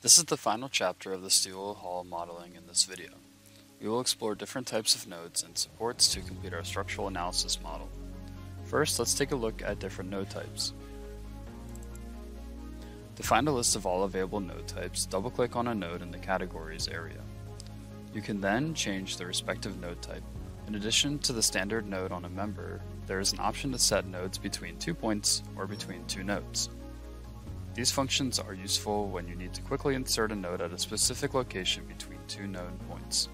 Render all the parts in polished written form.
This is the final chapter of the steel hull modeling in this video. We will explore different types of nodes and supports to complete our structural analysis model. First, let's take a look at different node types. To find a list of all available node types, double-click on a node in the Categories area. You can then change the respective node type. In addition to the standard node on a member, there is an option to set nodes between 2 points or between 2 nodes. These functions are useful when you need to quickly insert a node at a specific location between 2 known points.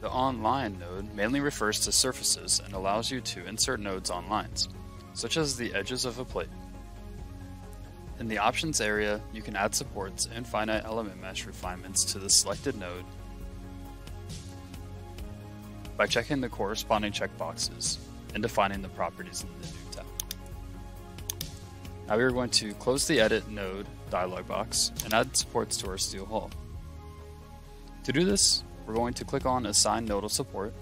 The on-line node mainly refers to surfaces and allows you to insert nodes on lines, such as the edges of a plate. In the Options area, you can add supports and finite element mesh refinements to the selected node by checking the corresponding checkboxes and defining the properties in the new tab. Now we are going to close the Edit Node dialog box and add supports to our steel hull. To do this, we're going to click on Assign Nodal Support.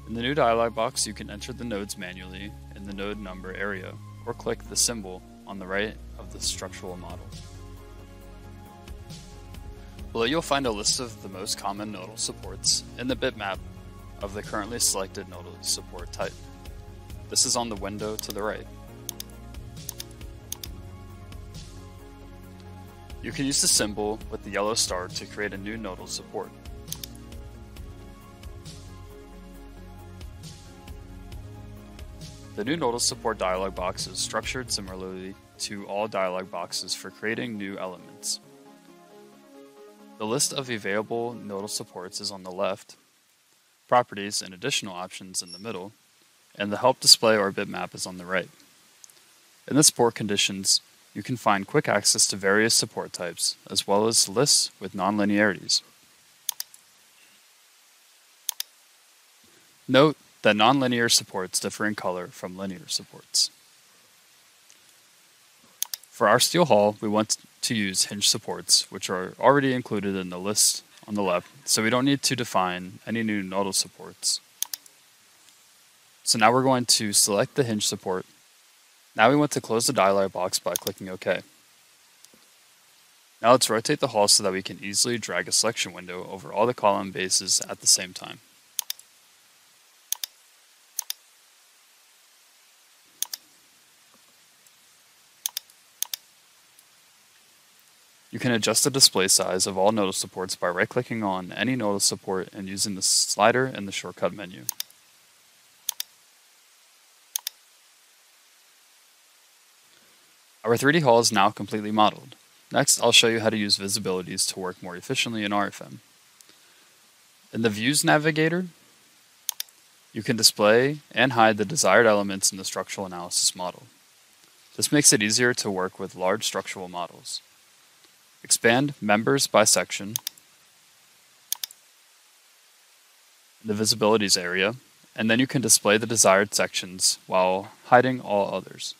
In the new dialog box, you can enter the nodes manually in the node number area, or click the symbol on the right of the structural model. Below you'll find a list of the most common nodal supports and the bitmap of the currently selected nodal support type. This is on the window to the right. You can use the symbol with the yellow star to create a new nodal support. The new nodal support dialog box is structured similarly to all dialog boxes for creating new elements. The list of available nodal supports is on the left, properties and additional options in the middle, and the help display or bitmap is on the right. In the support conditions, you can find quick access to various support types, as well as lists with nonlinearities. Note that nonlinear supports differ in color from linear supports. For our steel hull, we want to use hinge supports, which are already included in the list on the left, so we don't need to define any new nodal supports. So now we're going to select the hinge support. Now we want to close the dialog box by clicking OK. Now let's rotate the hull so that we can easily drag a selection window over all the column bases at the same time. You can adjust the display size of all nodal supports by right-clicking on any nodal support and using the slider in the shortcut menu. Our 3D hull is now completely modeled. Next, I'll show you how to use visibilities to work more efficiently in RFEM. In the Views Navigator, you can display and hide the desired elements in the structural analysis model. This makes it easier to work with large structural models. Expand Members by section in the Visibilities area, and then you can display the desired sections while hiding all others.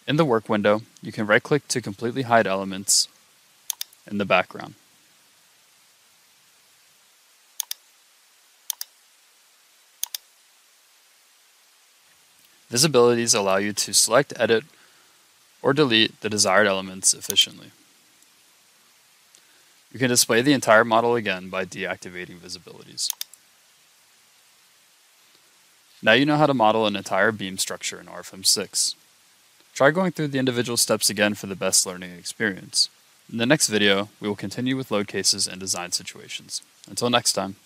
In the Work window, you can right-click to completely hide elements in the background. Visibilities allow you to select, edit, or delete the desired elements efficiently. You can display the entire model again by deactivating visibilities. Now you know how to model an entire beam structure in RFEM 6. Try going through the individual steps again for the best learning experience. In the next video, we will continue with load cases and design situations. Until next time.